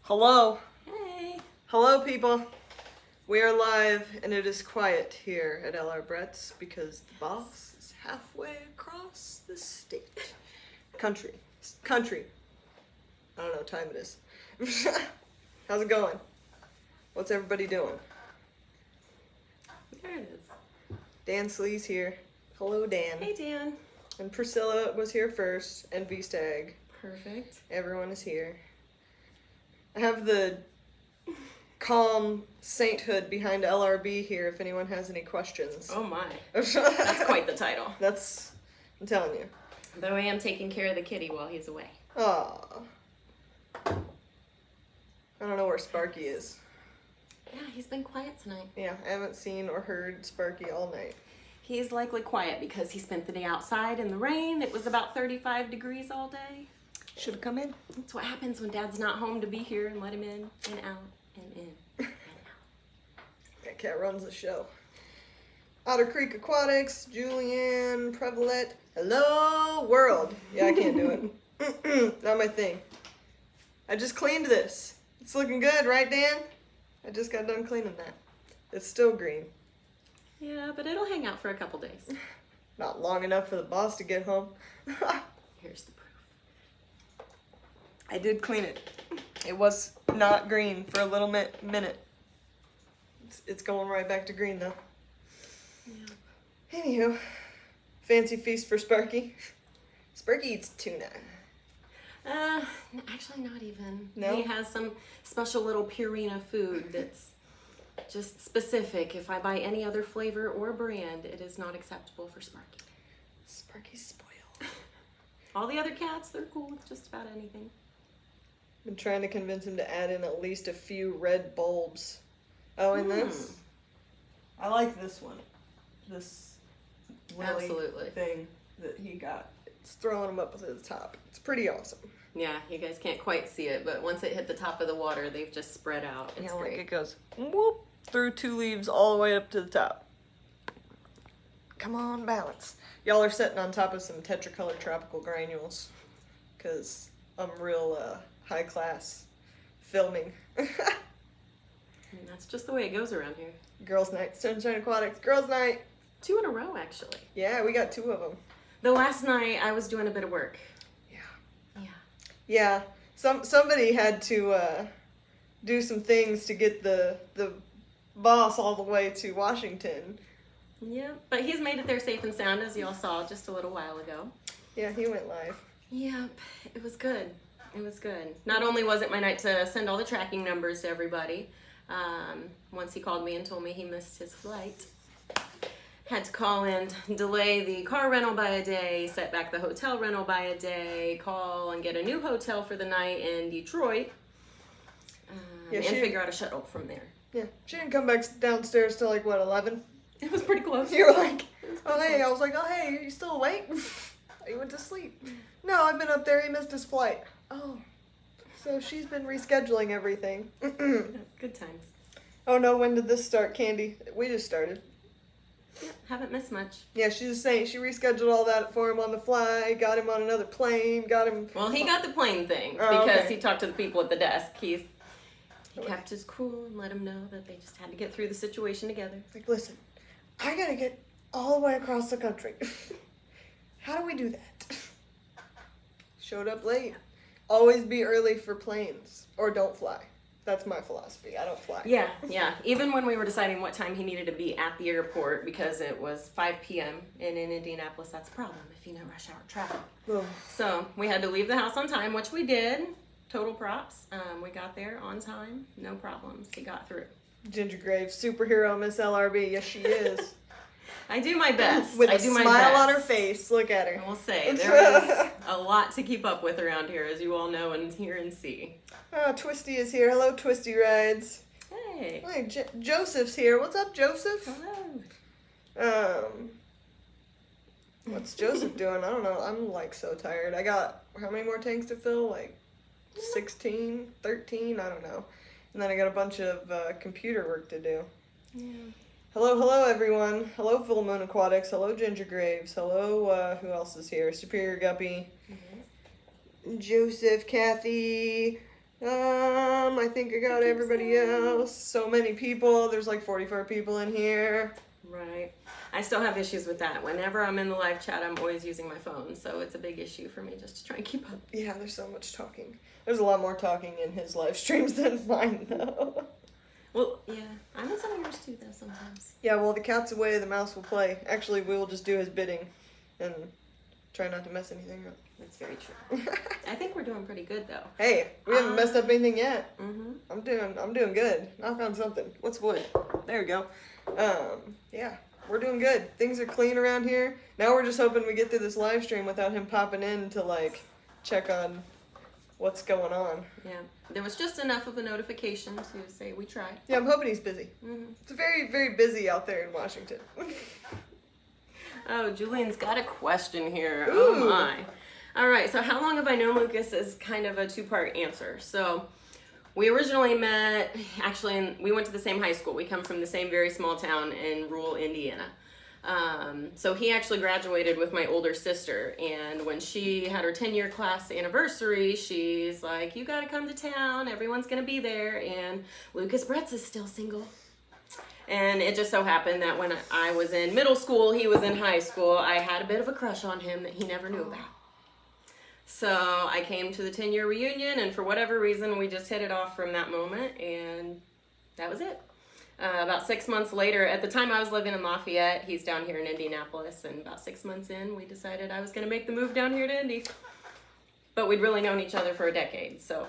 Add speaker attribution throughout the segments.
Speaker 1: Hello.
Speaker 2: Hey.
Speaker 1: Hello, people. We are live, and it is quiet here at LR Brett's because the boss is halfway across the state. Country. I don't know what time it is. How's it going? What's everybody doing?
Speaker 2: There it is.
Speaker 1: Dan Slee's here. Hello, Dan.
Speaker 2: Hey, Dan.
Speaker 1: And Priscilla was here first, and V-Stag.
Speaker 2: Perfect.
Speaker 1: Everyone is here. I have the calm sainthood behind LRB here if anyone has any questions.
Speaker 2: Oh my. That's quite the title.
Speaker 1: I'm telling you.
Speaker 2: Though I am taking care of the kitty while he's away.
Speaker 1: Aw. I don't know where Sparky is.
Speaker 2: Yeah, he's been quiet tonight.
Speaker 1: Yeah, I haven't seen or heard Sparky all night.
Speaker 2: He's likely quiet because he spent the day outside in the rain. It was about 35 degrees all day.
Speaker 1: Should have come in.
Speaker 2: That's what happens when Dad's not home to be here and let him in and out and in and out.
Speaker 1: That cat runs the show. Otter Creek Aquatics, Julianne, Prevalette. Hello, world. Yeah, I can't do it. Not my thing. I just cleaned this. It's looking good, right, Dan? I just got done cleaning that. It's still green.
Speaker 2: Yeah, but it'll hang out for a couple days.
Speaker 1: Not long enough for the boss to get home.
Speaker 2: Here's the proof.
Speaker 1: I did clean it. It was not green for a little minute. It's going right back to green, though. Yeah. Anywho, fancy feast for Sparky. Sparky eats tuna.
Speaker 2: Actually not even.
Speaker 1: No?
Speaker 2: He has some special little Purina food that's just specific. If I buy any other flavor or brand, it is not acceptable for Sparky.
Speaker 1: Sparky's spoiled.
Speaker 2: All the other cats, they're cool with just about anything.
Speaker 1: Been trying to convince him to add in at least a few red bulbs. Oh, and this? I like this one. This lily
Speaker 2: Absolutely.
Speaker 1: thing that he got. It's throwing him up to the top. It's pretty awesome.
Speaker 2: Yeah, you guys can't quite see it, but once it hit the top of the water, they've just spread out. It's
Speaker 1: Like
Speaker 2: great.
Speaker 1: it goes whoop through 2 leaves all the way up to the top. Come on, balance. Y'all are sitting on top of some tetracolor tropical granules because I'm real high class filming.
Speaker 2: And that's just the way it goes around here.
Speaker 1: Girls' night, Sunshine Aquatics, girls' night.
Speaker 2: 2 in a row, actually.
Speaker 1: Yeah, we got 2 of them.
Speaker 2: The last night, I was doing a bit of work.
Speaker 1: Yeah, somebody had to do some things to get the boss all the way to Washington.
Speaker 2: Yeah, but he's made it there safe and sound, as y'all saw just a little while ago.
Speaker 1: Yeah, he went live.
Speaker 2: Yep, it was good. It was good. Not only was it my night to send all the tracking numbers to everybody, once he called me and told me he missed his flight. Had to call and delay the car rental by a day, set back the hotel rental by a day, call and get a new hotel for the night in Detroit, and figure out a shuttle from there.
Speaker 1: Yeah, she didn't come back downstairs till like, what, 11?
Speaker 2: It was pretty close.
Speaker 1: You were like, oh hey, I was like, oh hey, are you still awake? He went to sleep. No, I've been up there, he missed his flight. Oh, so she's been rescheduling everything.
Speaker 2: Good times.
Speaker 1: Oh no, when did this start, Candy? We just started.
Speaker 2: Yeah, haven't missed much.
Speaker 1: Yeah, she's just saying she rescheduled all that for him on the fly, got him on another plane, got him...
Speaker 2: Well, he got the plane thing
Speaker 1: Oh,
Speaker 2: because
Speaker 1: okay.
Speaker 2: he talked to the people at the desk. He kept his cool and let him know that they just had to get through the situation together.
Speaker 1: Like, listen, I gotta get all the way across the country. How do we do that? Showed up late. Always be early for planes. Or don't fly. That's my philosophy. I don't fly.
Speaker 2: Yeah. Even when we were deciding what time he needed to be at the airport, because it was 5 p.m. and in Indianapolis, that's a problem if you know rush hour traffic.
Speaker 1: Ugh.
Speaker 2: So we had to leave the house on time, which we did. Total props. We got there on time. No problems. He got through.
Speaker 1: Ginger Graves, superhero Miss LRB. Yes, she is.
Speaker 2: I do my best.
Speaker 1: With
Speaker 2: I
Speaker 1: a
Speaker 2: do my
Speaker 1: smile
Speaker 2: best.
Speaker 1: on her face. Look at her.
Speaker 2: I will say, there is a lot to keep up with around here, as you all know and hear and see.
Speaker 1: Oh, Twisty is here. Hello, Twisty Rides.
Speaker 2: Hey.
Speaker 1: Hey, Joseph's here. What's up, Joseph?
Speaker 2: Hello.
Speaker 1: What's Joseph doing? I don't know. I'm like so tired. I got how many more tanks to fill? Like 16, 13? I don't know. And then I got a bunch of computer work to do.
Speaker 2: Yeah.
Speaker 1: Hello, everyone. Hello, Full Moon Aquatics. Hello, Ginger Graves. Hello, who else is here? Superior Guppy. Joseph, Kathy. I I think I got everybody else. So many people. There's like 44 people in here.
Speaker 2: Right. I still have issues with that. Whenever I'm in the live chat, I'm always using my phone, so it's a big issue for me just to try and keep up.
Speaker 1: Yeah, there's so much talking. There's a lot more talking in his live streams than mine, though.
Speaker 2: Well, yeah. I'm in some of yours too, though, sometimes.
Speaker 1: Yeah, well, the cat's away, the mouse will play. Actually, we will just do his bidding and try not to mess anything up.
Speaker 2: That's very true. I think we're doing pretty good, though.
Speaker 1: Hey, we haven't messed up anything yet.
Speaker 2: Mm-hmm.
Speaker 1: I'm doing good. Knock on something. What's wood? There we go. Yeah, we're doing good. Things are clean around here. Now we're just hoping we get through this live stream without him popping in to like check on what's going on.
Speaker 2: Yeah. There was just enough of a notification to say we tried.
Speaker 1: Yeah, I'm hoping he's busy.
Speaker 2: Mm-hmm.
Speaker 1: It's very, very busy out there in Washington.
Speaker 2: Oh, Julian's got a question here.
Speaker 1: Ooh.
Speaker 2: Oh my. All right, so how long have I known Lucas is kind of a two-part answer. So we originally met, actually, we went to the same high school. We come from the same very small town in rural Indiana. So he actually graduated with my older sister, and when she had her 10-year class anniversary, she's like, you gotta come to town, everyone's gonna be there, and Lucas Bretz is still single. And it just so happened that when I was in middle school, he was in high school, I had a bit of a crush on him that he never knew about. So I came to the 10-year reunion, and for whatever reason, we just hit it off from that moment, and that was it. About 6 months later, at the time I was living in Lafayette, he's down here in Indianapolis, and about 6 months in, we decided I was going to make the move down here to Indy. But we'd really known each other for a decade, so.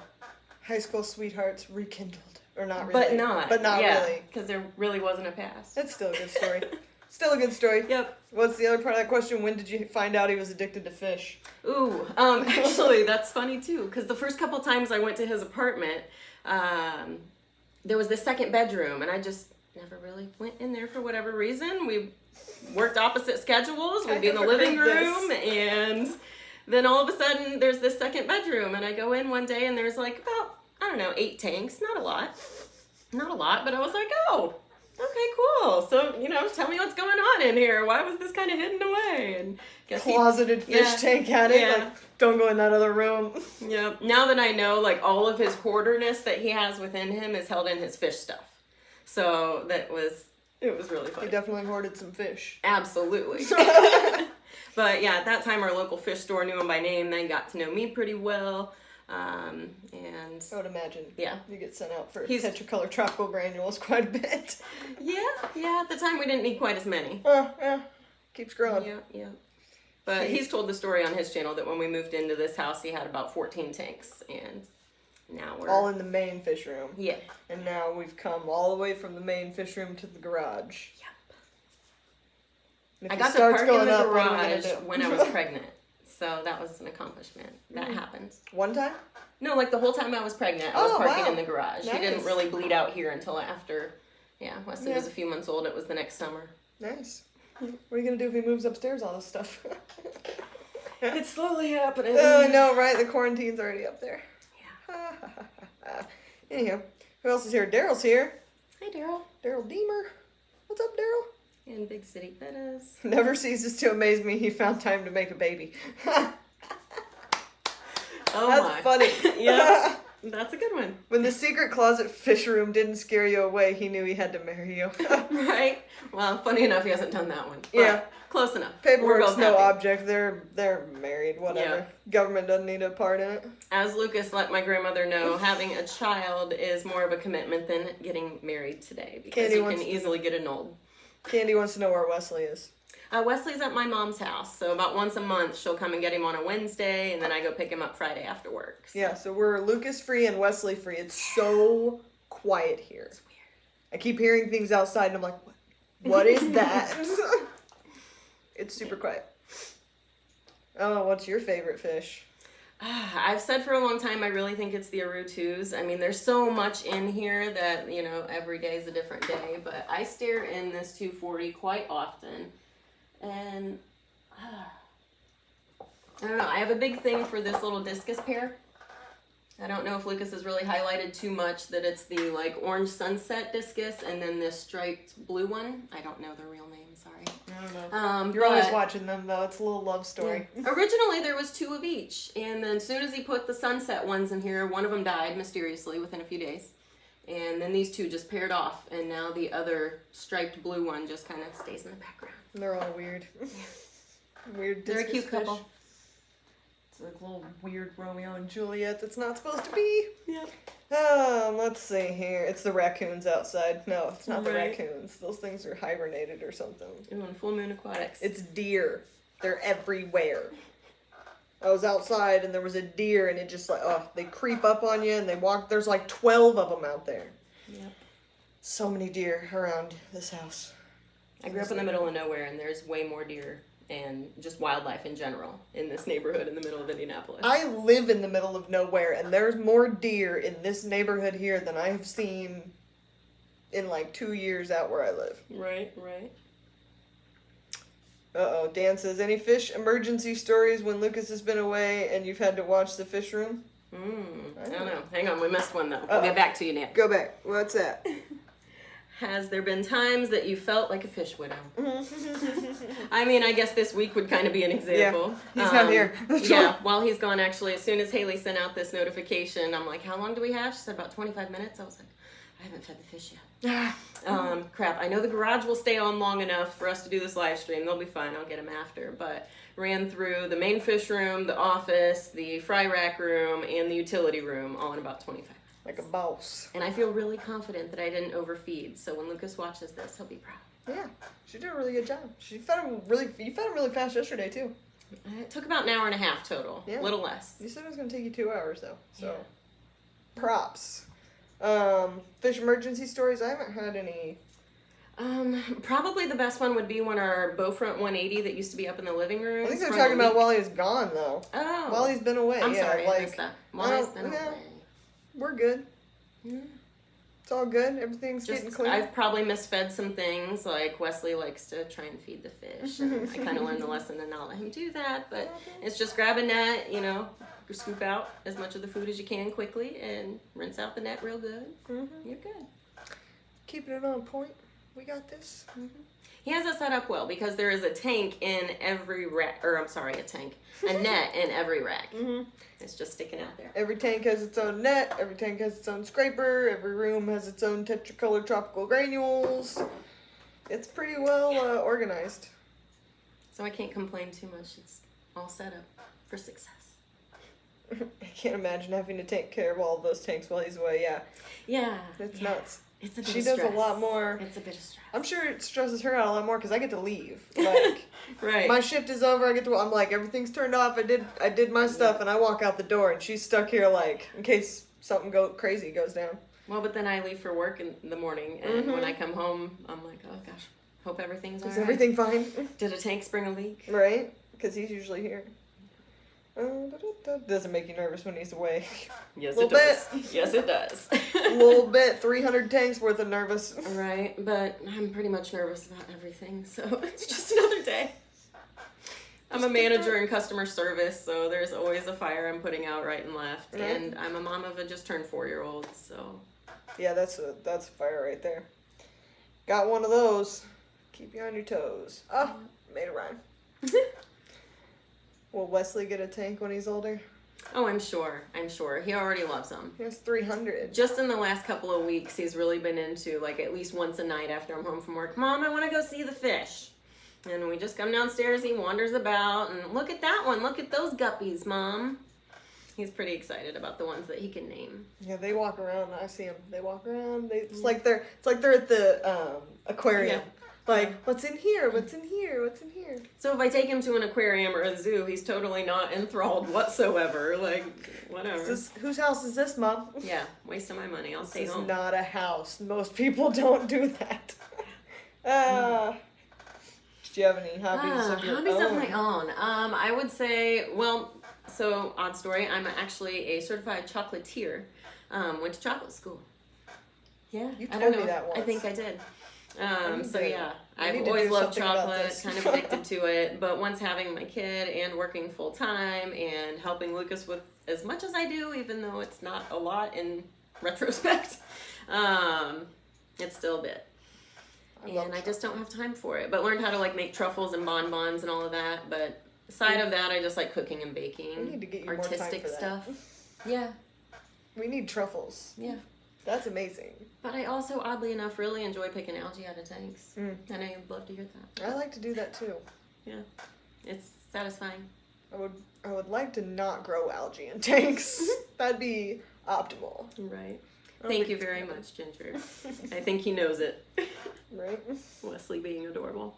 Speaker 1: High school sweethearts rekindled. Or not really.
Speaker 2: But not
Speaker 1: yeah, really.
Speaker 2: Because there really wasn't a past.
Speaker 1: That's still a good story. Still a good story.
Speaker 2: Yep.
Speaker 1: What's the other part of that question? When did you find out he was addicted to fish?
Speaker 2: Ooh, actually, that's funny too, because the first couple times I went to his apartment, there was this second bedroom, and I just never really went in there for whatever reason. We worked opposite schedules. We'd be in the living room, and then all of a sudden, there's this second bedroom, and I go in one day, and there's like about, I don't know, 8 tanks. Not a lot, but I was like, oh, okay, cool. So, tell me what's going on in here. Why was this kind of hidden away? And guess
Speaker 1: closeted fish tank at it.
Speaker 2: Yeah.
Speaker 1: Like, don't go in that other room.
Speaker 2: Yeah. Now that I know, like, all of his hoarderness that he has within him is held in his fish stuff. So it was really funny.
Speaker 1: He definitely hoarded some fish.
Speaker 2: Absolutely. But yeah, at that time, our local fish store knew him by name. They got to know me pretty well. And
Speaker 1: I would imagine.
Speaker 2: Yeah.
Speaker 1: You get sent out for tetracolor tropical granules quite a bit.
Speaker 2: Yeah. At the time, we didn't need quite as many.
Speaker 1: Oh, yeah. Keeps growing.
Speaker 2: Yeah. But he's told the story on his channel that when we moved into this house, he had about 14 tanks, and now we're
Speaker 1: all in the main fish room.
Speaker 2: Yeah.
Speaker 1: And now we've come all the way from the main fish room to the garage.
Speaker 2: Yep. I got to park in the garage when I was pregnant. So that was an accomplishment. That happened.
Speaker 1: One time?
Speaker 2: No, like the whole time I was pregnant, I was parking
Speaker 1: wow.
Speaker 2: in the garage.
Speaker 1: Nice.
Speaker 2: He didn't really bleed out here until after, Wesley was a few months old. It was the next summer.
Speaker 1: Nice. What are you going to do if he moves upstairs all this stuff?
Speaker 2: It's slowly happening.
Speaker 1: Oh, I know, right? The quarantine's already up there.
Speaker 2: Yeah.
Speaker 1: Anyhow, who else is here? Daryl's here.
Speaker 2: Hi, Daryl.
Speaker 1: Daryl Deemer. What's up, Daryl?
Speaker 2: And Big City Bettas.
Speaker 1: Never ceases to amaze me he found time to make a baby. That's funny.
Speaker 2: Yeah, that's a good one.
Speaker 1: When the secret closet fish room didn't scare you away, he knew he had to marry you.
Speaker 2: Right? Well, funny enough, he hasn't done that one.
Speaker 1: Yeah.
Speaker 2: Close enough.
Speaker 1: Paperwork's no object. They're married, whatever.
Speaker 2: Yeah.
Speaker 1: Government doesn't need a part in it.
Speaker 2: As Lucas let my grandmother know, having a child is more of a commitment than getting married today, because you can easily get annulled.
Speaker 1: Candy wants to know where Wesley is.
Speaker 2: Wesley's at my mom's house, so about once a month she'll come and get him on a Wednesday, and then I go pick him up Friday after work. So.
Speaker 1: Yeah, so we're Lucas free and Wesley free. It's so quiet here.
Speaker 2: It's weird.
Speaker 1: I keep hearing things outside, and I'm like, what is that? It's super quiet. Oh, what's your favorite fish?
Speaker 2: I've said for a long time, I really think it's the Arutus. I mean, there's so much in here that, every day is a different day, but I stare in this 240 quite often. And I don't know, I have a big thing for this little discus pair. I don't know if Lucas has really highlighted too much that it's the orange sunset discus and then this striped blue one. I don't know the real name, sorry.
Speaker 1: I don't know. You're always
Speaker 2: but-
Speaker 1: watching them, though. It's a little love story.
Speaker 2: Yeah. Originally, there was 2 of each, and then as soon as he put the sunset ones in here, one of them died mysteriously within a few days. And then these 2 just paired off, and now the other striped blue one just kind of stays in the background.
Speaker 1: They're all weird. Weird
Speaker 2: They're a
Speaker 1: discus
Speaker 2: cute
Speaker 1: fish.
Speaker 2: couple.
Speaker 1: It's like little weird Romeo and Juliet that's not supposed to be.
Speaker 2: Yep.
Speaker 1: Let's see here. It's the raccoons outside. No, it's not the
Speaker 2: Right.
Speaker 1: raccoons. Those things are hibernated or something.
Speaker 2: Ooh, and Full Moon Aquatics.
Speaker 1: It's deer. They're everywhere. I was outside and there was a deer and it just like, they creep up on you and they walk. There's like 12 of them out there.
Speaker 2: Yep.
Speaker 1: So many deer around this house.
Speaker 2: I grew up in the middle of nowhere, and there's way more deer and just wildlife in general in this neighborhood in the middle of Indianapolis.
Speaker 1: I live in the middle of nowhere and there's more deer in this neighborhood here than I have seen in like 2 years out where I live.
Speaker 2: Right.
Speaker 1: Uh-oh, Dan says, any fish emergency stories when Lucas has been away and you've had to watch the fish room?
Speaker 2: I don't know. Hang on, we missed one though.
Speaker 1: Uh-oh.
Speaker 2: We'll get back to you, Nick.
Speaker 1: Go back. What's that?
Speaker 2: Has there been times that you felt like a fish widow? I mean, I guess this week would kind of be an example.
Speaker 1: Yeah, he's not here.
Speaker 2: Yeah, while he's gone, actually, as soon as Haley sent out this notification, I'm like, how long do we have? She said about 25 minutes. I was like, I haven't fed the fish yet. Crap, I know the garage will stay on long enough for us to do this live stream. They'll be fine. I'll get them after. But ran through the main fish room, the office, the fry rack room, and the utility room all in about 25 minutes.
Speaker 1: Like a boss.
Speaker 2: And I feel really confident that I didn't overfeed. So when Lucas watches this, he'll be proud.
Speaker 1: Yeah, she did a really good job. You fed him really fast yesterday too.
Speaker 2: It took about an hour and a half total.
Speaker 1: Yeah.
Speaker 2: A little less.
Speaker 1: You said it was going to take you 2 hours though, so
Speaker 2: Yeah.
Speaker 1: props. Fish emergency stories, I haven't had any.
Speaker 2: Probably the best one would be when our Bowfront 180 that used to be up in the living room.
Speaker 1: I think they're talking about while he's gone though.
Speaker 2: Oh.
Speaker 1: While he's been away.
Speaker 2: I'm
Speaker 1: yeah,
Speaker 2: sorry, I
Speaker 1: like,
Speaker 2: missed that. While he's been
Speaker 1: yeah,
Speaker 2: away.
Speaker 1: we're good.
Speaker 2: Yeah.
Speaker 1: It's all good. Everything's getting
Speaker 2: Just,
Speaker 1: clean.
Speaker 2: I've probably misfed some things, like Wesley likes to try and feed the fish, and I kind of learned the lesson to not let him do that, but it's just grab a net, scoop out as much of the food as you can quickly, and rinse out the net real good. You're good.
Speaker 1: Keeping it on point. We got this.
Speaker 2: He has it set up well because there is a tank in every rack, a net in every rack. It's just sticking out there.
Speaker 1: Every tank has its own net. Every tank has its own scraper. Every room has its own tetracolored tropical granules. It's pretty well organized.
Speaker 2: So I can't complain too much. It's all set up for success.
Speaker 1: I can't imagine having to take care of all of those tanks while he's away. Yeah,
Speaker 2: Yeah.
Speaker 1: it's
Speaker 2: yeah.
Speaker 1: nuts.
Speaker 2: It's a bit
Speaker 1: She
Speaker 2: of
Speaker 1: does
Speaker 2: stress.
Speaker 1: a lot more.
Speaker 2: It's a bit of stress.
Speaker 1: I'm sure it stresses her out a lot more because I get to leave. Like,
Speaker 2: Right.
Speaker 1: my shift is over. I get to. I'm like, everything's turned off. I did my stuff, and I walk out the door, and she's stuck here like in case something crazy goes down.
Speaker 2: Well, but then I leave for work in the morning, and when I come home, I'm like, oh gosh, hope everything's all
Speaker 1: Is
Speaker 2: right.
Speaker 1: everything fine?
Speaker 2: Did a tank spring a leak?
Speaker 1: Right? Because he's usually here. Doesn't make you nervous when he's away.
Speaker 2: Yes,
Speaker 1: Little
Speaker 2: it does. Yes, it does.
Speaker 1: A little bit. 300 tanks worth of nervous.
Speaker 2: Right, but I'm pretty much nervous about everything, so it's just another day. I'm a manager in customer service, so there's always a fire I'm putting out right and left,
Speaker 1: Right.
Speaker 2: and I'm a mom of a just turned 4-year-old, so
Speaker 1: Yeah, that's a fire right there. Got one of those. Keep you on your toes. Oh, made a rhyme. Will Wesley get a tank when he's older?
Speaker 2: Oh, I'm sure. He already loves them.
Speaker 1: He has 300.
Speaker 2: Just in the last couple of weeks, he's really been into, like, at least once a night after I'm home from work, Mom, I want to go see the fish. And we just come downstairs, he wanders about, and look at that one, look at those guppies, Mom. He's pretty excited about the ones that he can name.
Speaker 1: Yeah, they walk around. I see them. They walk around. It's like they're at the aquarium.
Speaker 2: Yeah.
Speaker 1: Like, what's in here? What's in here? What's in here?
Speaker 2: So if I take him to an aquarium or a zoo, he's totally not enthralled whatsoever. Like, whatever.
Speaker 1: Whose house is this, Mom?
Speaker 2: Yeah, wasting my money. I'll stay
Speaker 1: This is
Speaker 2: home.
Speaker 1: not a house. Most people don't do that. Do you have any hobbies of your
Speaker 2: Hobbies
Speaker 1: own?
Speaker 2: of my own. I would say, well, so odd story. I'm actually a certified chocolatier. Went to chocolate school. Yeah,
Speaker 1: You
Speaker 2: I
Speaker 1: told
Speaker 2: don't
Speaker 1: me
Speaker 2: know.
Speaker 1: that
Speaker 2: I
Speaker 1: once.
Speaker 2: think I did. So yeah,
Speaker 1: I need
Speaker 2: I've
Speaker 1: to
Speaker 2: always
Speaker 1: do
Speaker 2: loved
Speaker 1: something about
Speaker 2: chocolate,
Speaker 1: this.
Speaker 2: kind of addicted to it. But once having my kid and working full time and helping Lucas with as much as I do, even though it's not a lot in retrospect, it's still a bit. And I just don't have time for it. But learned how to like make truffles and bonbons and all of that. But aside of that, I just like cooking and baking.
Speaker 1: We need to get you
Speaker 2: artistic
Speaker 1: more time for that.
Speaker 2: stuff. Yeah.
Speaker 1: We need truffles.
Speaker 2: Yeah.
Speaker 1: That's amazing.
Speaker 2: But I also, oddly enough, really enjoy picking algae out of tanks. I know you'd love to hear that.
Speaker 1: I like to do that too.
Speaker 2: Yeah. It's satisfying.
Speaker 1: I would like to not grow algae in tanks. That'd be optimal.
Speaker 2: Right. Thank you very much, Ginger. I think he knows it.
Speaker 1: Right?
Speaker 2: Wesley being adorable.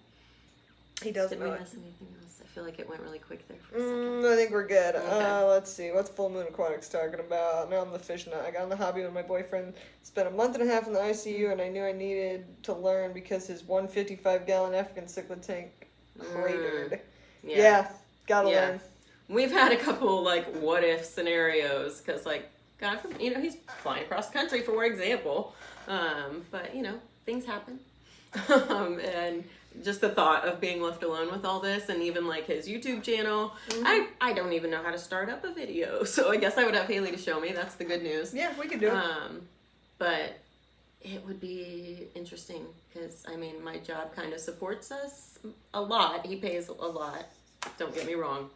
Speaker 1: He does
Speaker 2: Did
Speaker 1: know
Speaker 2: we
Speaker 1: it.
Speaker 2: miss anything else? I feel like it went really quick there for a second.
Speaker 1: I think we're good.
Speaker 2: Okay.
Speaker 1: Let's see. What's Full Moon Aquatics talking about? Now I'm the fish nut. I got in the hobby when my boyfriend spent a month and a half in the ICU, and I knew I needed to learn because his 155-gallon African cichlid tank cratered. Yeah, gotta learn.
Speaker 2: We've had a couple like what if scenarios because like God, he's flying across the country for example, but things happen, and just the thought of being left alone with all this, and even like his YouTube channel, I don't even know how to start up a video, so I guess I would have Haley to show me. That's the good news.
Speaker 1: Yeah, we can do it.
Speaker 2: But it would be interesting because my job kind of supports us a lot. He pays a lot. Don't get me wrong,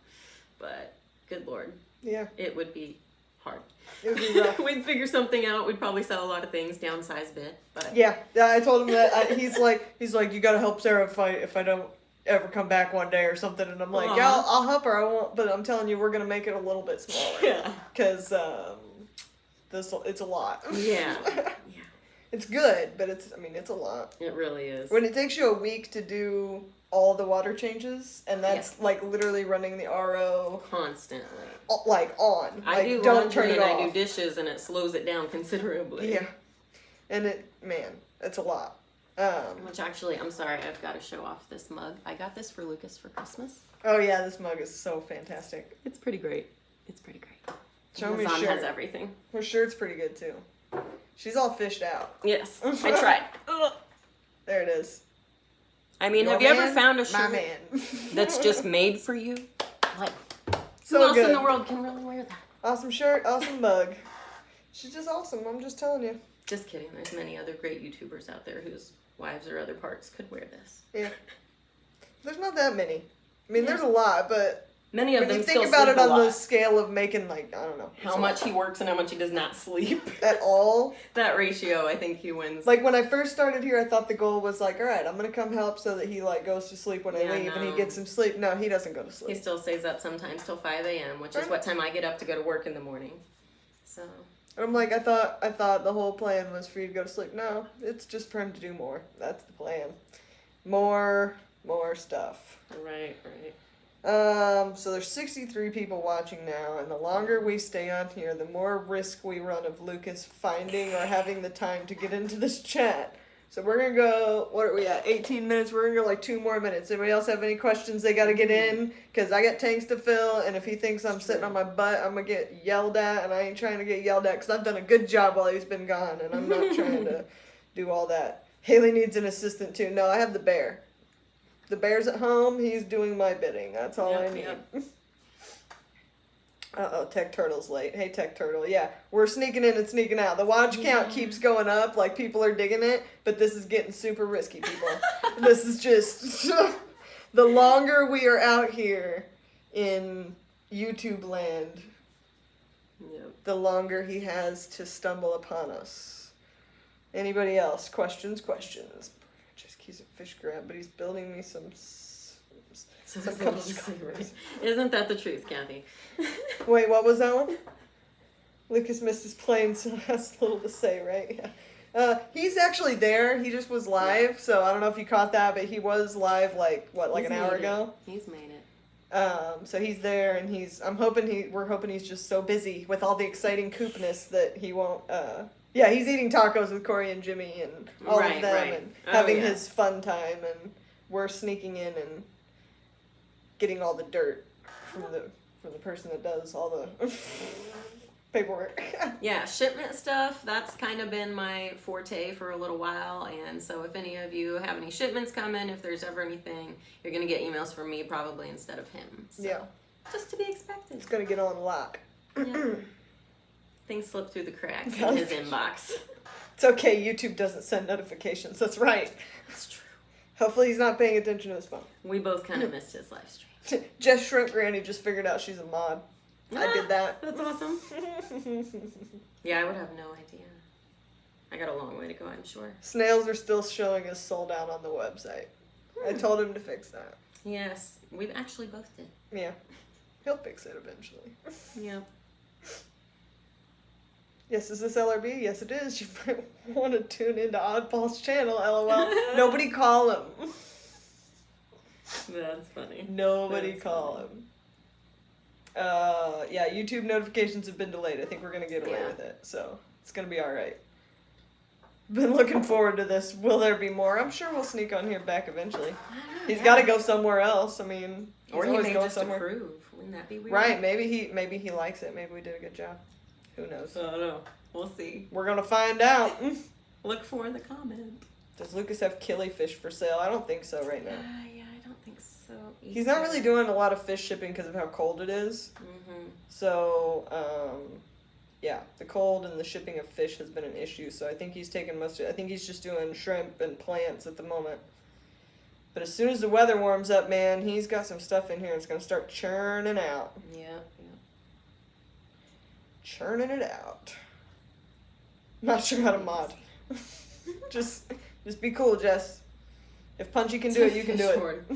Speaker 2: but good Lord,
Speaker 1: yeah,
Speaker 2: it would be hard.
Speaker 1: It would be rough.
Speaker 2: We'd figure something out. We'd probably sell a lot of things, downsize a bit, but
Speaker 1: yeah. I told him that he's like you gotta help Sarah if I don't ever come back one day or something, and I'm like,
Speaker 2: Aww.
Speaker 1: yeah, I'll help her. I won't, but I'm telling you, we're gonna make it a little bit smaller.
Speaker 2: Yeah,
Speaker 1: because it's a lot.
Speaker 2: Yeah.
Speaker 1: It's good, but it's a lot.
Speaker 2: It really is.
Speaker 1: When it takes you a week to do all the water changes, and that's like literally running the RO
Speaker 2: constantly.
Speaker 1: Like on.
Speaker 2: I do
Speaker 1: don't
Speaker 2: laundry
Speaker 1: turn it
Speaker 2: and
Speaker 1: off.
Speaker 2: I do dishes, and it slows it down considerably.
Speaker 1: Yeah, and it's a lot.
Speaker 2: Which actually, I'm sorry, I've got to show off this mug. I got this for Lucas for Christmas.
Speaker 1: Oh yeah, this mug is so fantastic.
Speaker 2: It's pretty great. It's pretty great.
Speaker 1: Show me
Speaker 2: Amazon
Speaker 1: shirt.
Speaker 2: has everything.
Speaker 1: Her shirt's pretty good too. She's all fished out.
Speaker 2: Yes, I tried.
Speaker 1: There it is.
Speaker 2: Have you ever found a shirt that's just made for you? Like,
Speaker 1: so
Speaker 2: who else
Speaker 1: good.
Speaker 2: in the world can really wear that?
Speaker 1: Awesome shirt, awesome mug. She's just awesome. I'm just telling you.
Speaker 2: Just kidding. There's many other great YouTubers out there whose wives or other parts could wear this.
Speaker 1: Yeah. There's not that many. There's a lot, but
Speaker 2: many of
Speaker 1: when
Speaker 2: them
Speaker 1: you
Speaker 2: still
Speaker 1: think about
Speaker 2: sleep
Speaker 1: it on
Speaker 2: a lot.
Speaker 1: the scale of making I don't know.
Speaker 2: How much he works and how much he does not sleep.
Speaker 1: At all.
Speaker 2: That ratio, I think he wins.
Speaker 1: Like when I first started here, I thought the goal was like, all right, I'm going to come help so that he goes to sleep when I leave and he gets some sleep. No, he doesn't go to sleep.
Speaker 2: He still stays up sometimes till 5 a.m., which is what time I get up to go to work in the morning. So.
Speaker 1: I'm like, I thought the whole plan was for you to go to sleep. No, it's just for him to do more. That's the plan. More stuff.
Speaker 2: Right.
Speaker 1: So there's 63 people watching now, and the longer we stay on here, the more risk we run of Lucas finding or having the time to get into this chat. So we're gonna go, what are we at, 18 minutes? We're gonna go like 2 more minutes. Anybody else have any questions they gotta get in? Because I got tanks to fill, and if he thinks I'm sitting on my butt, I'm gonna get yelled at, and I ain't trying to get yelled at because I've done a good job while he's been gone, and I'm not trying to do all that. Haley needs an assistant too. No, I have the bear. The bear's at home. He's doing my bidding. That's all I need.
Speaker 2: Yep.
Speaker 1: Uh-oh, Tech Turtle's late. Hey, Tech Turtle. Yeah, we're sneaking in and sneaking out. The watch count keeps going up, like people are digging it, but this is getting super risky, people. This is just... the longer we are out here in YouTube land, the longer he has to stumble upon us. Anybody else? Questions? He's a fish grab, but he's building me some
Speaker 2: Isn't that the truth, Kathy?
Speaker 1: Wait, what was that one? Lucas missed his plane, so that's little to say, right? Yeah. He's actually there. He just was live, so I don't know if you caught that, but he was live like an hour ago.
Speaker 2: He's made it.
Speaker 1: So he's there, and we're hoping he's just so busy with all the exciting coopness that he won't. Yeah, he's eating tacos with Corey and Jimmy and all of them and having his fun time, and we're sneaking in and getting all the dirt from the person that does all the paperwork.
Speaker 2: Yeah, shipment stuff, that's kind of been my forte for a little while, and so if any of you have any shipments coming, if there's ever anything, you're going to get emails from me probably instead of him. So,
Speaker 1: yeah.
Speaker 2: Just to be expected.
Speaker 1: It's going to get on lock.
Speaker 2: Yeah. Things slip through the cracks in his inbox.
Speaker 1: It's okay, YouTube doesn't send notifications. That's right.
Speaker 2: That's true.
Speaker 1: Hopefully he's not paying attention to his phone.
Speaker 2: We both kind of missed his live stream.
Speaker 1: Jess Shrimp Granny just figured out she's a mod. I did that.
Speaker 2: That's awesome. Yeah, I would have no idea. I got a long way to go, I'm sure.
Speaker 1: Snails are still showing as sold out on the website. I told him to fix that.
Speaker 2: Yes, we actually both did.
Speaker 1: Yeah. He'll fix it eventually.
Speaker 2: Yep.
Speaker 1: Yes, is this LRB? Yes, it is. You might want to tune into Oddball's channel, LOL. Nobody call him.
Speaker 2: That's funny.
Speaker 1: Nobody
Speaker 2: That's
Speaker 1: call
Speaker 2: funny.
Speaker 1: him. Yeah, YouTube notifications have been delayed. I think we're going to get away with it. So, it's going to be alright. Been looking forward to this. Will there be more? I'm sure we'll sneak on here back eventually. He's got to go somewhere else. I mean,
Speaker 2: or
Speaker 1: he's
Speaker 2: he
Speaker 1: always
Speaker 2: may
Speaker 1: going
Speaker 2: just
Speaker 1: somewhere.
Speaker 2: approve. Wouldn't that be weird?
Speaker 1: Right, maybe he likes it. Maybe we did a good job. Who knows?
Speaker 2: I don't know. We'll see.
Speaker 1: We're going to find out.
Speaker 2: Look for the comment.
Speaker 1: Does Lucas have killifish for sale? I don't think so right now.
Speaker 2: Yeah, I don't think so either.
Speaker 1: He's not really doing a lot of fish shipping because of how cold it is.
Speaker 2: Mm-hmm.
Speaker 1: So, yeah, the cold and the shipping of fish has been an issue. So I think he's taking I think he's just doing shrimp and plants at the moment. But as soon as the weather warms up, man, he's got some stuff in here. It's going to start churning out.
Speaker 2: Yeah.
Speaker 1: Churning it out. Not sure how to mod. just be cool, Jess. If Punchy can do it, you can do it.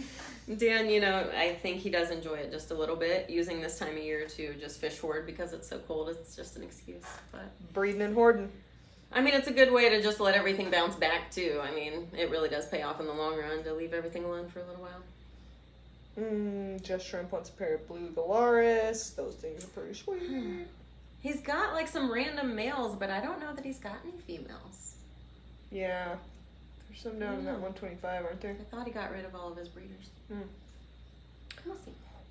Speaker 2: Dan, you know, I think he does enjoy it just a little bit, using this time of year to just fish hoard because it's so cold. It's just an excuse. But
Speaker 1: Breeding and hoarding.
Speaker 2: I mean, it's a good way to just let everything bounce back, too. I mean, it really does pay off in the long run to leave everything alone for a little while.
Speaker 1: Jess Shrimp wants a pair of blue Galaris. Those things are pretty sweet.
Speaker 2: He's got, like, some random males, but I don't know that he's got any females.
Speaker 1: Yeah. There's some down in that 125, aren't there?
Speaker 2: I thought he got rid of all of his breeders. We'll see.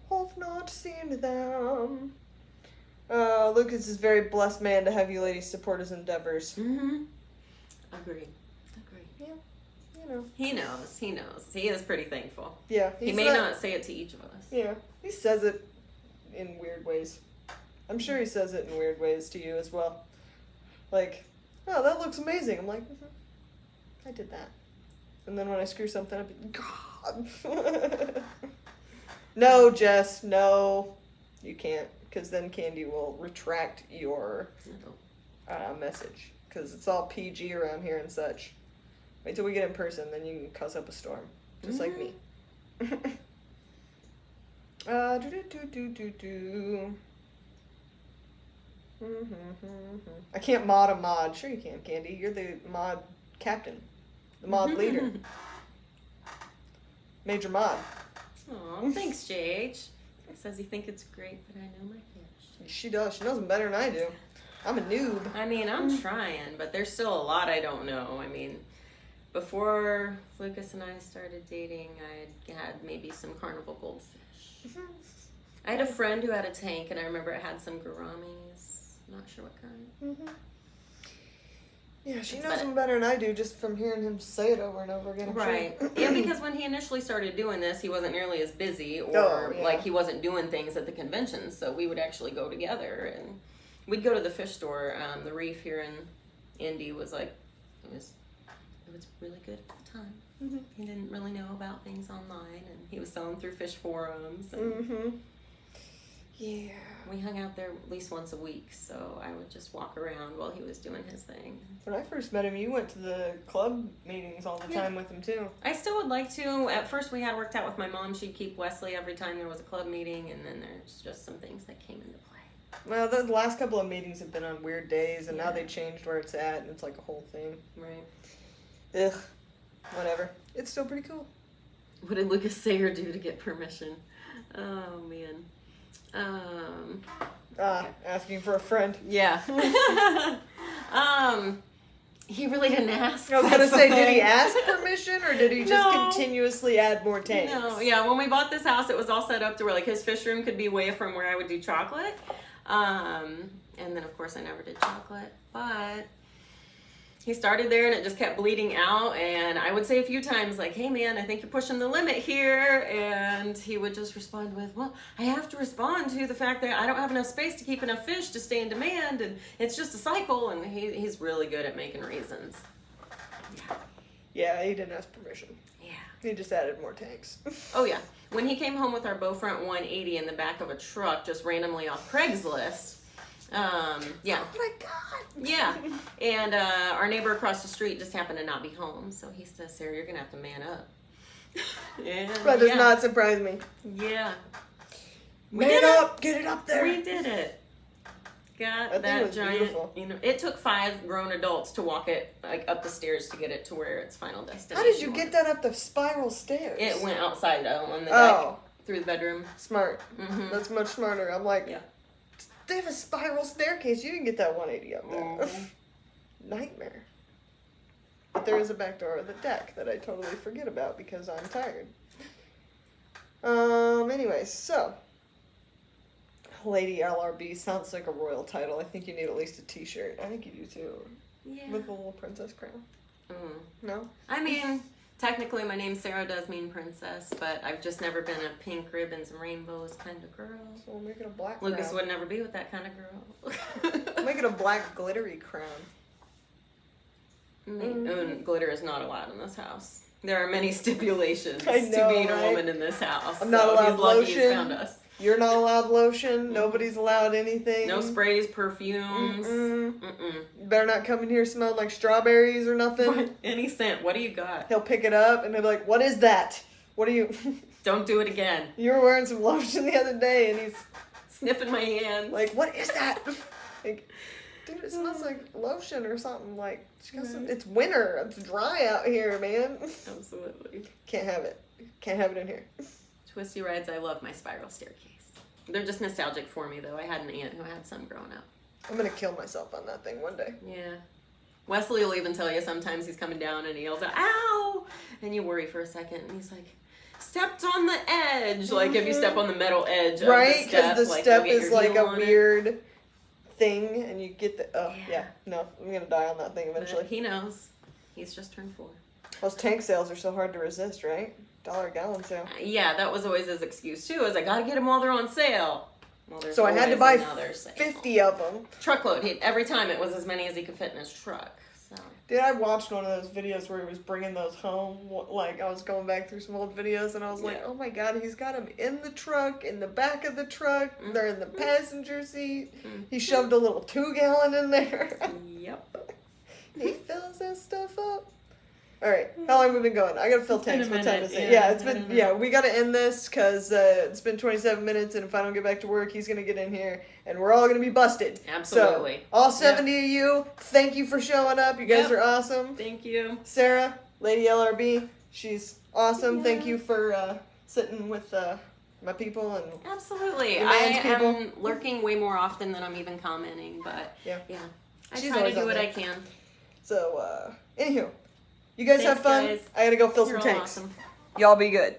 Speaker 1: I've not seen them. Lucas is a very blessed man to have you ladies support his endeavors.
Speaker 2: Mm-hmm. Agreed.
Speaker 1: Yeah, you know.
Speaker 2: He knows. He is pretty thankful.
Speaker 1: Yeah.
Speaker 2: He may not say it to each of us.
Speaker 1: Yeah. He says it in weird ways. I'm sure he says it in weird ways to you as well. Like, oh, that looks amazing. I'm like, I did that. And then when I screw something up, God. No, Jess, no. You can't. Because then Candy will retract your message. Because it's all PG around here and such. Wait till we get in person, then you can cuss up a storm. Just like me. I can't mod a mod. Sure you can, Candy. You're the mod captain. The mod leader. Major mod.
Speaker 2: Aw, thanks, JH. Says you think it's great that I know my fish.
Speaker 1: She does. She knows them better than I do. I'm a noob.
Speaker 2: I mean, I'm trying, but there's still a lot I don't know. I mean, before Lucas and I started dating, I had maybe some carnival goldfish. I had a friend who had a tank, and I remember it had some gouramis. Not sure what kind.
Speaker 1: Yeah, she knows them better than I do just from hearing him say it over and over again.
Speaker 2: Right. Yeah, because when he initially started doing this, he wasn't nearly as busy, or like he wasn't doing things at the conventions, so we would actually go together, and we'd go to the fish store. The Reef here in Indy was like, it was really good at the time. He didn't really know about things online, and he was selling through fish forums. And
Speaker 1: yeah.
Speaker 2: We hung out there at least once a week, so I would just walk around while he was doing his thing.
Speaker 1: When I first met him, you went to the club meetings all the time with him, too.
Speaker 2: I still would like to. At first, we had worked out with my mom. She'd keep Wesley every time there was a club meeting, and then there's just some things that came into play.
Speaker 1: Well, the last couple of meetings have been on weird days, and now they changed where it's at, and it's like a whole thing.
Speaker 2: Right.
Speaker 1: Ugh. Whatever. It's still pretty cool.
Speaker 2: What did Lucas say or do to get permission? Oh, man.
Speaker 1: Asking for a friend.
Speaker 2: Yeah. He really didn't ask.
Speaker 1: I was going to say, did he ask permission, or did he just continuously add more tanks?
Speaker 2: No, yeah, when we bought this house, it was all set up to where, like, his fish room could be away from where I would do chocolate. And then, of course, I never did chocolate. But he started there and it just kept bleeding out, and I would say a few times like, hey man, I think you're pushing the limit here, and he would just respond with, well, I have to respond to the fact that I don't have enough space to keep enough fish to stay in demand, and it's just a cycle. And he's really good at making reasons.
Speaker 1: Yeah, he didn't ask permission.
Speaker 2: Yeah.
Speaker 1: He just added more tanks.
Speaker 2: Oh yeah. When he came home with our Beaufront 180 in the back of a truck just randomly off Craigslist, yeah.
Speaker 1: Oh my God.
Speaker 2: Yeah. And our neighbor across the street just happened to not be home. So he says, Sarah, you're going to have to man up. And,
Speaker 1: That does not surprise me.
Speaker 2: Yeah.
Speaker 1: Man up. Get it up there.
Speaker 2: We did it. Got that giant,
Speaker 1: beautiful.
Speaker 2: It took 5 grown adults to walk it like up the stairs to get it to where its final destination
Speaker 1: How did you
Speaker 2: was.
Speaker 1: get that up the spiral stairs?
Speaker 2: It went outside on the deck through the bedroom.
Speaker 1: Smart.
Speaker 2: Mm-hmm.
Speaker 1: That's much smarter. I'm like,
Speaker 2: Yeah.
Speaker 1: they have a spiral staircase. You didn't get that 180 up there.
Speaker 2: Mm-hmm.
Speaker 1: Nightmare. But there is a back door of the deck that I totally forget about because I'm tired. Anyways, so Lady LRB sounds like a royal title. I think you need at least a t-shirt. I think you do too.
Speaker 2: Yeah.
Speaker 1: With a little princess crown.
Speaker 2: Mm.
Speaker 1: No?
Speaker 2: I mean, technically my name Sarah does mean princess, but I've just never been a pink ribbons and rainbows kind of girl.
Speaker 1: So we'll make it a black
Speaker 2: Lucas
Speaker 1: crown.
Speaker 2: would never be with that kind of girl.
Speaker 1: Make it a black glittery crown.
Speaker 2: And glitter is not allowed in this house. There are many stipulations
Speaker 1: I know,
Speaker 2: to being a
Speaker 1: right?
Speaker 2: woman in this house.
Speaker 1: I'm not
Speaker 2: so
Speaker 1: allowed
Speaker 2: he's lucky he's
Speaker 1: lotion.
Speaker 2: found us.
Speaker 1: You're not allowed lotion. Nobody's allowed anything.
Speaker 2: No sprays, perfumes.
Speaker 1: You better not come in here smelling like strawberries or nothing.
Speaker 2: What? Any scent. What do you got?
Speaker 1: He'll pick it up and he'll be like, what is that? What are you...
Speaker 2: Don't do it again.
Speaker 1: You were wearing some lotion the other day and he's
Speaker 2: Sniffing my hands.
Speaker 1: like, what is that? Like, dude, it smells like lotion or something. Like, it's winter. It's dry out here, man.
Speaker 2: Absolutely.
Speaker 1: Can't have it. Can't have it in here.
Speaker 2: Twisty rides, I love my spiral staircase. They're just nostalgic for me, though. I had an aunt who had some growing up.
Speaker 1: I'm gonna kill myself on that thing one day.
Speaker 2: Yeah. Wesley will even tell you sometimes he's coming down and he yells out, ow! And you worry for a second and he's like, stepped on the edge. Like if you step on the metal edge
Speaker 1: Right?
Speaker 2: of the step.
Speaker 1: Because the
Speaker 2: like,
Speaker 1: step
Speaker 2: you'll get
Speaker 1: is
Speaker 2: your
Speaker 1: like
Speaker 2: heel
Speaker 1: a
Speaker 2: on it.
Speaker 1: weird thing and you get the... Oh,
Speaker 2: Yeah.
Speaker 1: yeah. No, I'm gonna die on that thing
Speaker 2: But
Speaker 1: eventually.
Speaker 2: he knows. He's just turned 4.
Speaker 1: Those tank sales are so hard to resist, right? $1 a gallon sale.
Speaker 2: Yeah, that was always his excuse too. Is I gotta get them while they're on sale. Well, there's
Speaker 1: So I had to
Speaker 2: always
Speaker 1: buy
Speaker 2: another sale.
Speaker 1: 50 of them.
Speaker 2: Truckload. Every time it was as many as he could fit in his truck. So.
Speaker 1: Dude, I watched one of those videos where he was bringing those home. Like, I was going back through some old videos, and I was like,
Speaker 2: Yeah.
Speaker 1: oh my god, he's got them in the truck, in the back of the truck, they're in the passenger seat. He shoved a little 2-gallon in there.
Speaker 2: Yep.
Speaker 1: He fills that stuff up. Alright, how long have we been going? I gotta fill
Speaker 2: been
Speaker 1: tanks.
Speaker 2: a
Speaker 1: What time
Speaker 2: minute,
Speaker 1: is it?
Speaker 2: yeah,
Speaker 1: Yeah, it's
Speaker 2: I
Speaker 1: been,
Speaker 2: don't know.
Speaker 1: yeah, we gotta end this, because it's been 27 minutes, and if I don't get back to work, he's gonna get in here, and we're all gonna be busted.
Speaker 2: Absolutely.
Speaker 1: So, all 70 of you, thank you for showing up. You guys are awesome.
Speaker 2: Thank you.
Speaker 1: Sarah, Lady LRB, she's awesome. Thank you for sitting with my people and
Speaker 2: Absolutely.
Speaker 1: Your
Speaker 2: I
Speaker 1: man's people.
Speaker 2: am lurking way more often than I'm even commenting, but
Speaker 1: Yeah.
Speaker 2: I
Speaker 1: She's
Speaker 2: try to
Speaker 1: always
Speaker 2: do
Speaker 1: on
Speaker 2: what
Speaker 1: there.
Speaker 2: I can.
Speaker 1: so. Anywho, you guys
Speaker 2: Thanks,
Speaker 1: have fun.
Speaker 2: guys.
Speaker 1: I gotta go fill
Speaker 2: You're
Speaker 1: some
Speaker 2: all
Speaker 1: tanks.
Speaker 2: awesome.
Speaker 1: Y'all be good.